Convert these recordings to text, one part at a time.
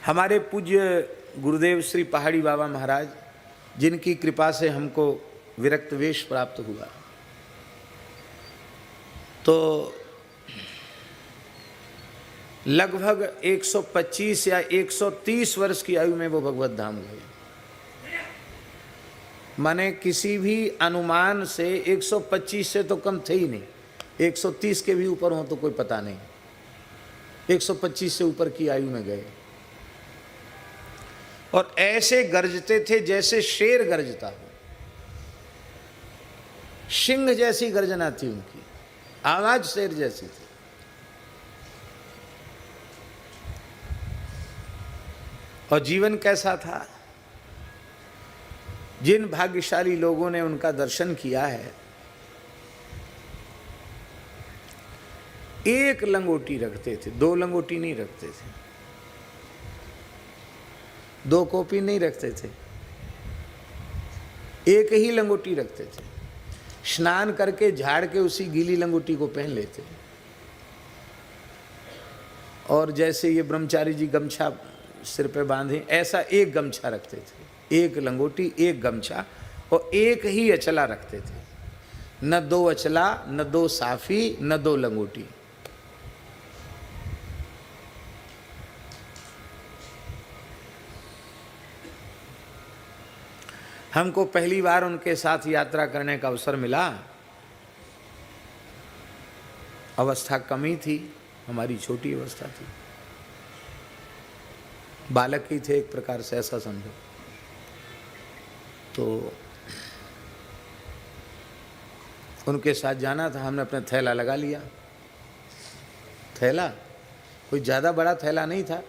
हमारे पूज्य गुरुदेव श्री पहाड़ी बाबा महाराज, जिनकी कृपा से हमको विरक्त वेश प्राप्त हुआ, तो लगभग 125 या 130 वर्ष की आयु में वो भगवत धाम गए। माने किसी भी अनुमान से 125 से तो कम थे ही नहीं, 130 के भी ऊपर हो तो कोई पता नहीं, 125 से ऊपर की आयु में गए। और ऐसे गरजते थे जैसे शेर गरजता हो, सिंह जैसी गर्जना थी उनकी, आवाज शेर जैसी थी। और जीवन कैसा था, जिन भाग्यशाली लोगों ने उनका दर्शन किया है, एक लंगोटी रखते थे, दो लंगोटी नहीं रखते थे, दो कॉपी नहीं रखते थे, एक ही लंगोटी रखते थे। स्नान करके झाड़ के उसी गीली लंगोटी को पहन लेते। और जैसे ये ब्रह्मचारी जी गमछा सिर पे बांधे, ऐसा एक गमछा रखते थे, एक लंगोटी, एक गमछा, और एक ही अचला रखते थे। न दो अचला, न दो साफी, न दो लंगोटी। हमको पहली बार उनके साथ यात्रा करने का अवसर मिला। अवस्था कम ही थी, हमारी छोटी अवस्था थी, बालक ही थे एक प्रकार से, ऐसा समझो। तो उनके साथ जाना था, हमने अपना थैला लगा लिया। थैला कोई ज़्यादा बड़ा थैला नहीं था,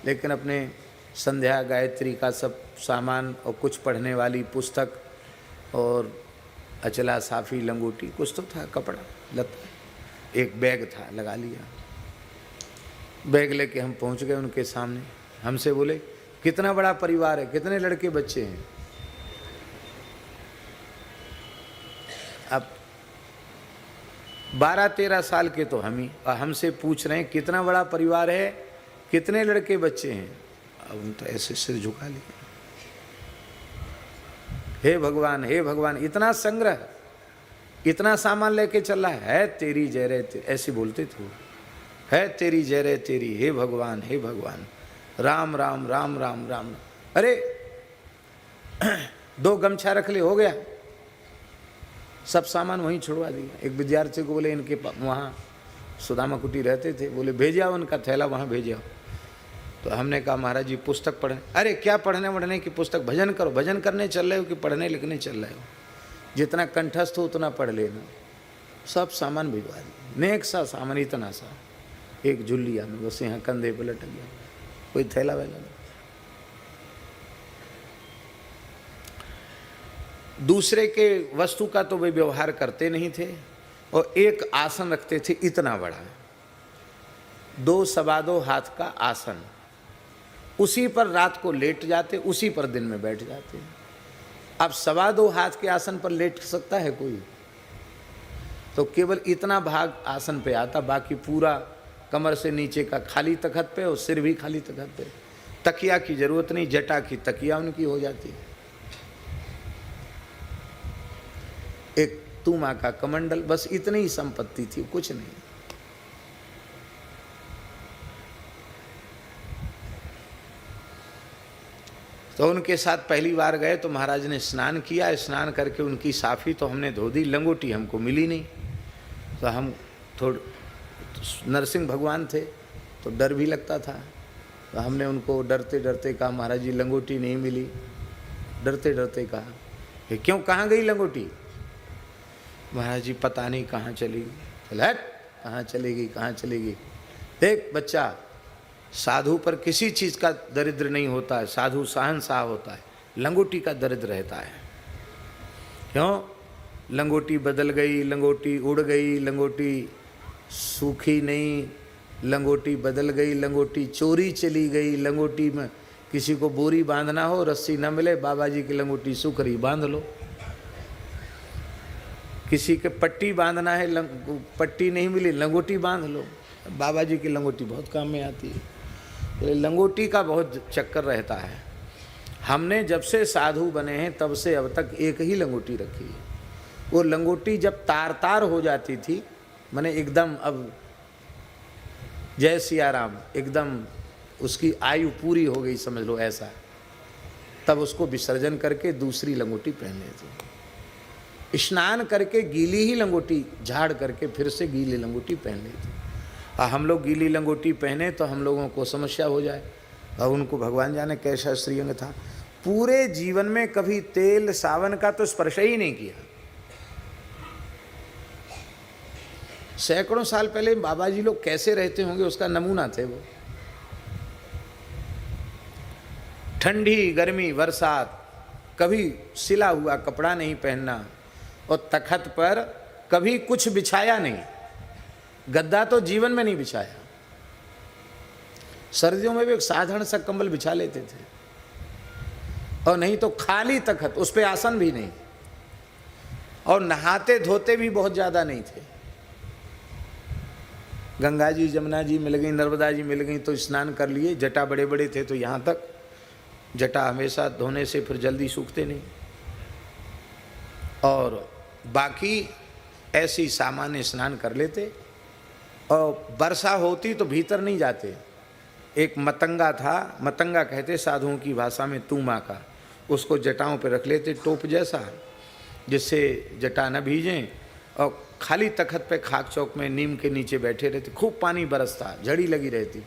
लेकिन अपने संध्या गायत्री का सब सामान और कुछ पढ़ने वाली पुस्तक और अचला, साफी, लंगोटी, कुछ तो था, कपड़ा लत्ता, एक बैग था, लगा लिया। बैग लेके हम पहुंच गए उनके सामने। हमसे बोले, कितना बड़ा परिवार है, कितने लड़के बच्चे हैं? अब 12-13 साल के तो हम ही, और हमसे पूछ रहे हैं कितना बड़ा परिवार है, कितने लड़के बच्चे हैं। अब उन तो ऐसे सिर झुका लिया। हे भगवान, हे भगवान, इतना संग्रह, इतना सामान लेके चल रहा है तेरी जय रे तेरी, ऐसे बोलते थे वो, है तेरी जय रे तेरी, हे भगवान, हे भगवान, राम राम राम राम राम। अरे दो गमछा रख ले, हो गया। सब सामान वहीं छुड़वा दिया। एक विद्यार्थी को बोले, इनके वहाँ सुदामा कुटी रहते थे, बोले भेज आओ उनका थैला, वहाँ भेज आओ। तो हमने कहा, महाराज जी पुस्तक पढ़े। अरे क्या पढ़ने वढ़ने की पुस्तक, भजन करो। भजन करने चल रहे हो कि पढ़ने लिखने चल रहे हो? जितना कंठस्थ हो उतना पढ़ लेना। सब सामान भिजवा दिया, नेक सा सामान, इतना सा, एक झुल्लिया में, बस यहाँ कंधे पर लटक गया, कोई थैला वैला नहीं। दूसरे के वस्तु का तो वे व्यवहार करते नहीं थे। और एक आसन रखते थे इतना बड़ा, 2-2.25 हाथ का आसन, उसी पर रात को लेट जाते, उसी पर दिन में बैठ जाते। अब 2.25 हाथ के आसन पर लेट सकता है कोई? तो केवल इतना भाग आसन पे आता, बाकी पूरा कमर से नीचे का खाली तखत पे और सिर भी खाली तखत पे। तकिया की जरूरत नहीं, जटा की तकिया उनकी हो जाती है। एक तूमा का कमंडल, बस इतनी ही संपत्ति थी, कुछ नहीं। तो उनके साथ पहली बार गए तो महाराज ने स्नान किया। स्नान करके उनकी साफी तो हमने धो दी, लंगोटी हमको मिली नहीं। तो हम थोड़ा नरसिंह भगवान थे तो डर भी लगता था। तो हमने उनको डरते डरते कहा, महाराज जी लंगोटी नहीं मिली। डरते डरते कहा, कि क्यों, कहाँ गई लंगोटी? महाराज जी पता नहीं कहाँ चली गई। चल हट, कहाँ चलेगी, कहाँ चलेगी? देख बच्चा, साधु पर किसी चीज़ का दरिद्र नहीं होता है, साधु शहंशाह होता है, लंगोटी का दरिद्र रहता है। क्यों? लंगोटी बदल गई, लंगोटी उड़ गई, लंगोटी सूखी नहीं, लंगोटी बदल गई, लंगोटी चोरी चली गई, लंगोटी में किसी को बोरी बांधना हो, रस्सी न मिले, बाबा जी की लंगोटी सूख रही, बांध लो। किसी के पट्टी बांधना है, पट्टी नहीं मिली, लंगोटी बांध लो। बाबा जी की लंगोटी बहुत काम में आती है। तो लंगोटी का बहुत चक्कर रहता है। हमने जब से साधु बने हैं तब से अब तक एक ही लंगोटी रखी है। वो लंगोटी जब तार तार हो जाती थी, माने एकदम अब जय सिया राम, एकदम उसकी आयु पूरी हो गई समझ लो ऐसा, तब उसको विसर्जन करके दूसरी लंगोटी पहन लेते। स्नान करके गीली ही लंगोटी झाड़ करके फिर से गीली लंगोटी पहन लेते। और हम लोग गीली लंगोटी पहने तो हम लोगों को समस्या हो जाए, और उनको भगवान जाने कैसा श्रीअंग था। पूरे जीवन में कभी तेल सावन का तो स्पर्श ही नहीं किया। सैकड़ों साल पहले बाबा जी लोग कैसे रहते होंगे उसका नमूना थे वो। ठंडी गर्मी बरसात कभी सिला हुआ कपड़ा नहीं पहनना, और तखत पर कभी कुछ बिछाया नहीं, गद्दा तो जीवन में नहीं बिछाया। सर्दियों में भी एक साधारण सा कंबल बिछा लेते थे, और नहीं तो खाली तखत, उस पे आसन भी नहीं। और नहाते धोते भी बहुत ज़्यादा नहीं थे। गंगा जी जमुना जी मिल गई, नर्मदा जी मिल गई तो स्नान कर लिए। जटा बड़े बड़े थे तो यहाँ तक, जटा हमेशा धोने से फिर जल्दी सूखते नहीं। और बाकी ऐसी सामान्य स्नान कर लेते। और वर्षा होती तो भीतर नहीं जाते। एक मतंगा था, मतंगा कहते साधुओं की भाषा में तूमा का, उसको जटाओं पे रख लेते टोप जैसा, जिससे जटा न भीजें। और खाली तखत पे खाक चौक में नीम के नीचे बैठे रहते। खूब पानी बरसता, झड़ी लगी रहती,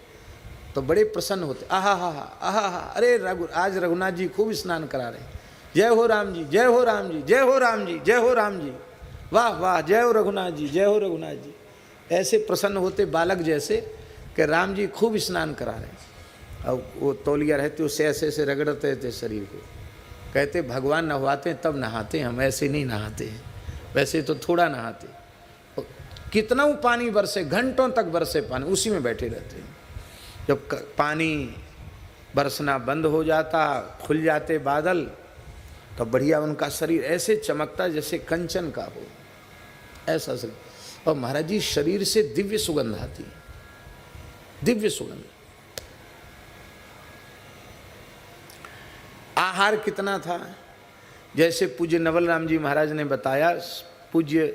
तो बड़े प्रसन्न होते। आहा हा आहा हा, अरे आज रघुनाथ जी खूब स्नान करा रहे, जय हो राम जी, जय हो राम जी, जय हो राम जी, जय हो राम जी, वाह वाह, जय हो रघुनाथ जी, जय हो रघुनाथ जी। ऐसे प्रसन्न होते बालक जैसे कि राम जी खूब स्नान करा रहे। और वो तौलिया रहते उससे ऐसे ऐसे रगड़ते थे शरीर को। कहते भगवान नहवाते तब नहाते, हम ऐसे नहीं नहाते हैं, वैसे तो थोड़ा नहाते। कितना पानी बरसे, घंटों तक बरसे पानी, उसी में बैठे रहते हैं। जब पानी बरसना बंद हो जाता, खुल जाते बादल, तो बढ़िया उनका शरीर ऐसे चमकता जैसे कंचन का हो, ऐसा शरीर। और महाराज जी शरीर से दिव्य सुगंध आती, दिव्य सुगंध। आहार कितना था, जैसे पूज्य नवल राम जी महाराज ने बताया, पूज्य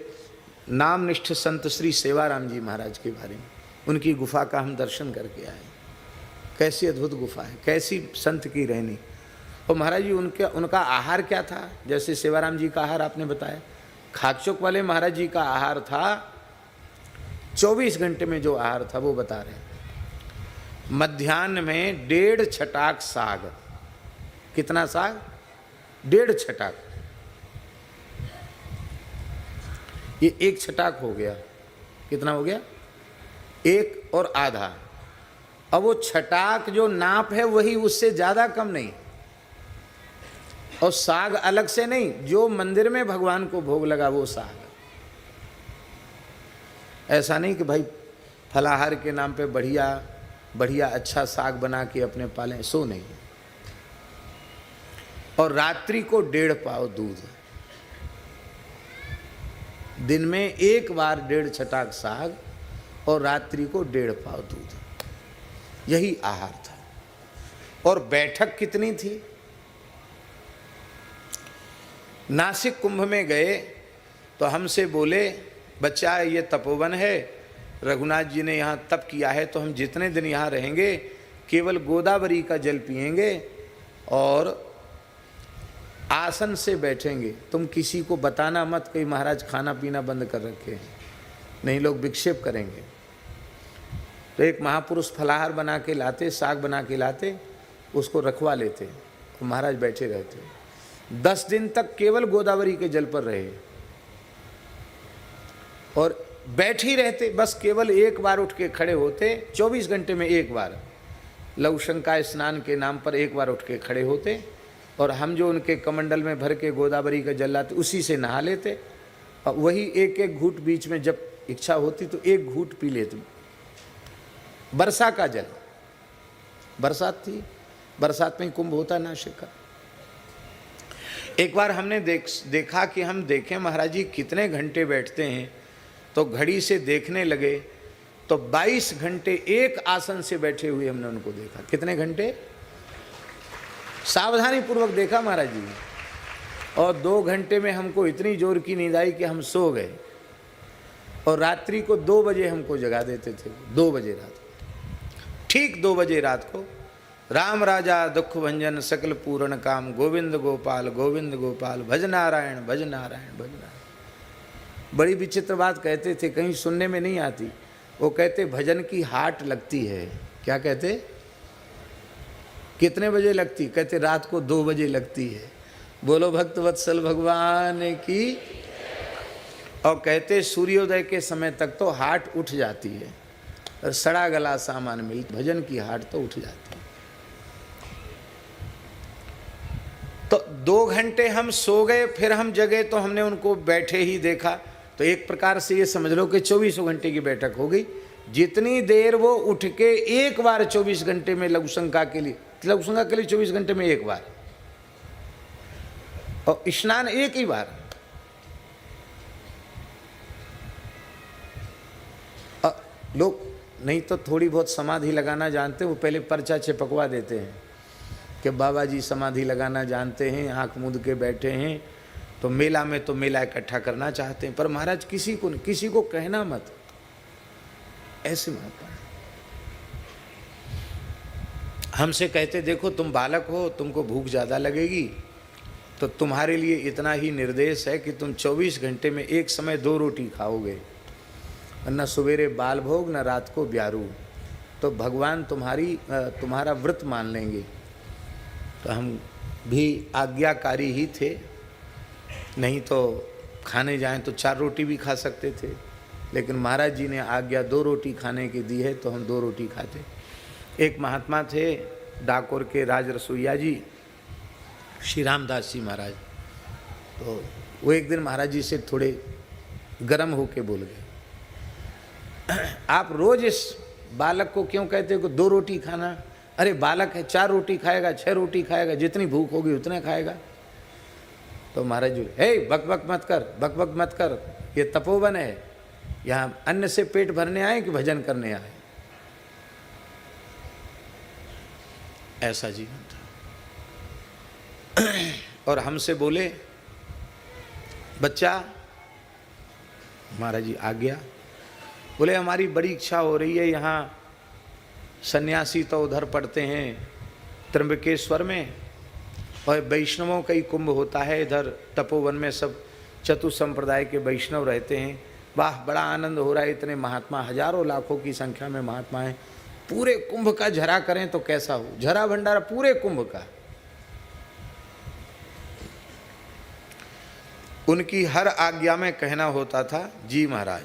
नामनिष्ठ संत श्री सेवाराम जी महाराज के बारे में। उनकी गुफा का हम दर्शन करके आए। कैसी अद्भुत गुफा है, कैसी संत की रहनी। और महाराज जी उनका आहार क्या था, जैसे सेवाराम जी का आहार आपने बताया, खाकचौक वाले महाराज जी का आहार था 24 घंटे में जो आहार था वो बता रहे हैं। मध्याह्न में 1.5 छटाक साग। कितना साग? 1.5 छटाक। ये 1 छटाक हो गया। कितना हो गया? 1 और आधा। अब वो छटाक जो नाप है वही, उससे ज़्यादा कम नहीं। और साग अलग से नहीं, जो मंदिर में भगवान को भोग लगा वो साग। ऐसा नहीं कि भाई फलाहार के नाम पे बढ़िया बढ़िया अच्छा साग बना के अपने पालें, सो नहीं। और रात्रि को 1.5 पाव दूध। दिन में 1 बार 1.5 छटाक साग और रात्रि को 1.5 पाव दूध, यही आहार था। और बैठक कितनी थी। नासिक कुंभ में गए तो हमसे बोले, बच्चा ये तपोवन है, रघुनाथ जी ने यहाँ तप किया है, तो हम जितने दिन यहाँ रहेंगे केवल गोदावरी का जल पिएंगे और आसन से बैठेंगे। तुम किसी को बताना मत कि महाराज खाना पीना बंद कर रखे हैं, नहीं लोग विक्षेप करेंगे। तो एक महापुरुष फलाहार बना के लाते, साग बना के लाते, उसको रखवा लेते, तो महाराज बैठे रहते। 10 दिन तक केवल गोदावरी के जल पर रहे और बैठ ही रहते। बस केवल 1 बार उठ के खड़े होते, 24 घंटे में 1 बार लघु शंका स्नान के नाम पर 1 बार उठ के खड़े होते। और हम जो उनके कमंडल में भर के गोदावरी का जल लाते उसी से नहा लेते। और वही 1-1 घूंट बीच में जब इच्छा होती तो 1 घूंट पी लेते। बरसा का जल, बरसात थी, बरसात में कुंभ होता नासिक का। एक बार हमने देखा कि हम देखें महाराज जी कितने घंटे बैठते हैं, तो घड़ी से देखने लगे तो 22 घंटे एक आसन से बैठे हुए हमने उनको देखा। कितने घंटे? सावधानी पूर्वक देखा महाराज जी। और 2 घंटे में हमको इतनी जोर की नींद आई कि हम सो गए। और रात्रि को 2 बजे हमको जगा देते थे। 2 बजे रात को, ठीक 2 बजे रात को, राम राजा दुख भंजन सकल पूर्ण काम, गोविंद गोपाल गोविंद गोपाल, भज नारायण भज नारायण भज नारायण। बड़ी विचित्र बात कहते थे, कहीं सुनने में नहीं आती। वो कहते भजन की हाट लगती है। क्या कहते? कितने बजे लगती? कहते रात को 2 बजे लगती है। बोलो भक्त वत्सल भगवान की। और कहते सूर्योदय के समय तक तो हाट उठ जाती है और सड़ा गला सामान मिल, भजन की हाट तो उठ जाती है। तो 2 घंटे हम सो गए, फिर हम जगे तो हमने उनको बैठे ही देखा। तो एक प्रकार से ये समझ लो कि 24 घंटे की बैठक हो गई। जितनी देर वो उठ के एक बार 24 घंटे में लघुशंका के लिए 24 घंटे में एक बार, और स्नान एक ही बार। लोग नहीं तो थोड़ी बहुत समाधि लगाना जानते, वो पहले पर्चा चिपकवा देते हैं कि बाबा जी समाधि लगाना जानते हैं, आंख मूंद के बैठे हैं, तो मेला में तो मेला इकट्ठा करना चाहते हैं। पर महाराज किसी को कहना मत, ऐसे महात्मा हमसे कहते देखो तुम बालक हो, तुमको भूख ज़्यादा लगेगी, तो तुम्हारे लिए इतना ही निर्देश है कि तुम 24 घंटे में एक समय 2 रोटी खाओगे, न सवेरे बाल भोग न रात को ब्यारू, तो भगवान तुम्हारा व्रत मान लेंगे। तो हम भी आज्ञाकारी ही थे, नहीं तो खाने जाएं तो 4 रोटी भी खा सकते थे, लेकिन महाराज जी ने आज्ञा 2 रोटी खाने की दी है, तो हम 2 रोटी खाते। एक महात्मा थे डाकोर के राज रसोईया जी, श्री रामदास जी महाराज, तो वो एक दिन महाराज जी से थोड़े गर्म होके बोल गए, आप रोज इस बालक को क्यों कहते हो कि 2 रोटी खाना? अरे बालक है, 4 रोटी खाएगा, 6 रोटी खाएगा, जितनी भूख होगी उतना खाएगा। तो महाराज जी, हे बक बक मत कर, ये तपोवन है, यहाँ अन्न से पेट भरने आए कि भजन करने आए? ऐसा जीवन था। और हमसे बोले बच्चा, महाराज जी आ गया, बोले हमारी बड़ी इच्छा हो रही है, यहाँ सन्यासी तो उधर पढ़ते हैं त्र्यंबकेश्वर में, और वैष्णवों का ही कुंभ होता है इधर तपोवन में, सब चतु संप्रदाय के वैष्णव रहते हैं। वाह, बड़ा आनंद हो रहा है, इतने महात्मा, हजारों लाखों की संख्या में महात्मा हैं, पूरे कुंभ का झरा करें तो कैसा हो, झरा भंडारा पूरे कुंभ का। उनकी हर आज्ञा में कहना होता था जी महाराज,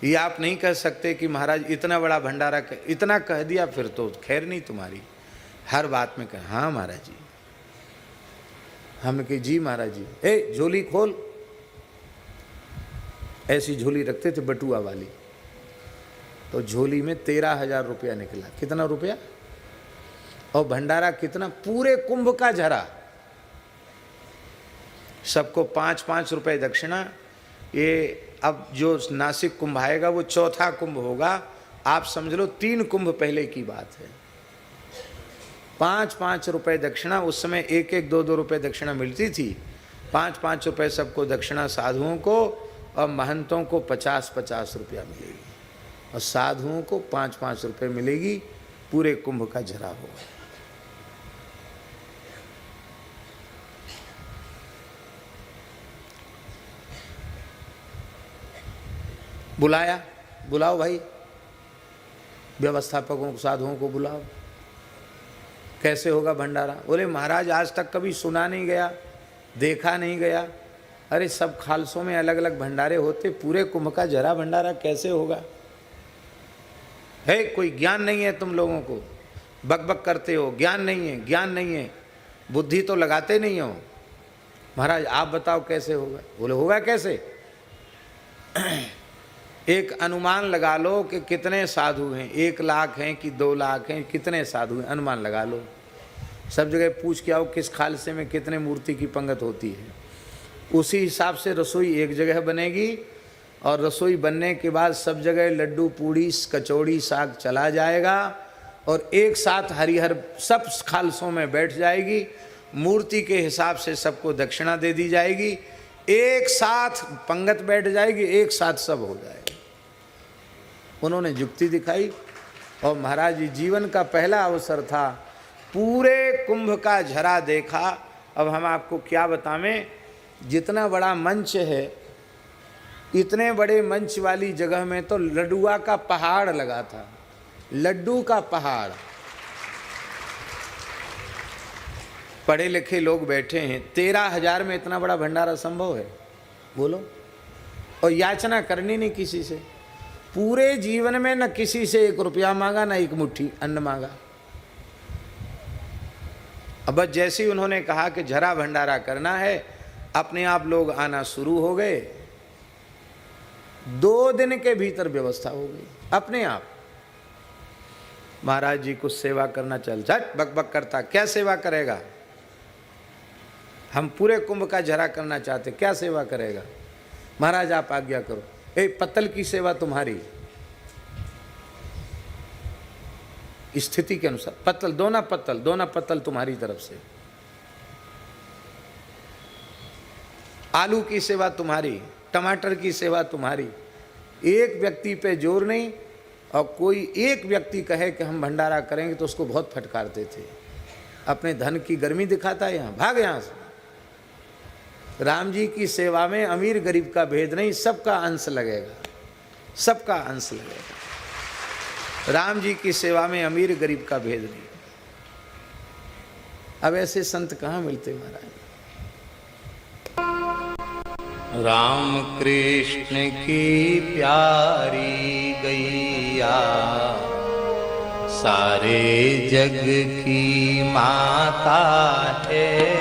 ये आप नहीं कह सकते कि महाराज इतना बड़ा भंडारा इतना कह दिया फिर तो खैर नहीं तुम्हारी। हर बात में कह, हाँ महाराज जी। हमने कही जी महाराज जी, ए झोली खोल। ऐसी झोली रखते थे बटुआ वाली, तो झोली में 13,000 रुपया निकला। कितना रुपया? और भंडारा कितना? पूरे कुंभ का झरा, सबको 5-5 रुपए दक्षिणा। ये अब जो नासिक कुंभ आएगा वो 4था कुंभ होगा, आप समझ लो 3 कुंभ पहले की बात है। 5-5 रुपए दक्षिणा, उस समय 1-1, 2-2 रुपए दक्षिणा मिलती थी। 5-5 रुपए सबको दक्षिणा साधुओं को, और महंतों को 50-50 रुपया मिलेगी, और साधुओं को 5-5 रुपये मिलेगी। पूरे कुंभ का झरा होगा। बुलाओ भाई, व्यवस्थापकों को, साधुओं को बुलाओ, कैसे होगा भंडारा? बोले महाराज आज तक कभी सुना नहीं गया, देखा नहीं गया। अरे सब खालसों में अलग अलग भंडारे होते, पूरे कुंभ का जरा भंडारा कैसे होगा? है कोई ज्ञान नहीं है तुम लोगों को, बक बक करते हो, ज्ञान नहीं है, बुद्धि तो लगाते नहीं हो। महाराज आप बताओ कैसे होगा? बोले होगा कैसे? एक अनुमान लगा लो कि कितने साधु हैं, 1 लाख हैं कि 2 लाख हैं, कितने साधु हैं, अनुमान लगा लो। सब जगह पूछ के आओ किस खालसे में कितने मूर्ति की पंगत होती है, उसी हिसाब से रसोई एक जगह बनेगी और रसोई बनने के बाद सब जगह लड्डू पूड़ी कचौड़ी साग चला जाएगा और एक साथ हरिहर सब खालसों में बैठ जाएगी, मूर्ति के हिसाब से सबको दक्षिणा दे दी जाएगी, एक साथ पंगत बैठ जाएगी, एक साथ सब हो जाएगा। उन्होंने युक्ति दिखाई और महाराज जी जीवन का पहला अवसर था, पूरे कुंभ का झरा देखा। अब हम आपको क्या बतावें, जितना बड़ा मंच है, इतने बड़े मंच वाली जगह में तो लड्डुआ का पहाड़ लगा था, लड्डू का पहाड़। पढ़े लिखे लोग बैठे हैं, 13,000 में इतना बड़ा भंडारा संभव है? बोलो। और याचना करनी नहीं किसी से, पूरे जीवन में न किसी से 1 रुपया मांगा, न एक मुट्ठी अन्न मांगा। अब बस जैसे ही उन्होंने कहा कि झरा भंडारा करना है, अपने आप लोग आना शुरू हो गए। 2 दिन के भीतर व्यवस्था हो गई अपने आप। महाराज जी कुछ सेवा करना चल, झट बक बक करता, क्या सेवा करेगा? हम पूरे कुंभ का झरा करना चाहते, क्या सेवा करेगा? महाराज आप आज्ञा करो। पत्तल की सेवा तुम्हारी, स्थिति के अनुसार पत्तल, दोना पत्तल तुम्हारी तरफ से। आलू की सेवा तुम्हारी, टमाटर की सेवा तुम्हारी। एक व्यक्ति पे जोर नहीं, और कोई एक व्यक्ति कहे कि हम भंडारा करेंगे तो उसको बहुत फटकारते थे। अपने धन की गर्मी दिखाता है, यहाँ भाग यहाँ से। राम जी की सेवा में अमीर गरीब का भेद नहीं, सबका अंश लगेगा, सबका अंश लगेगा। राम जी की सेवा में अमीर गरीब का भेद नहीं। अब ऐसे संत कहाँ मिलते महाराज? राम कृष्ण की प्यारी गैया सारे जग की माता है।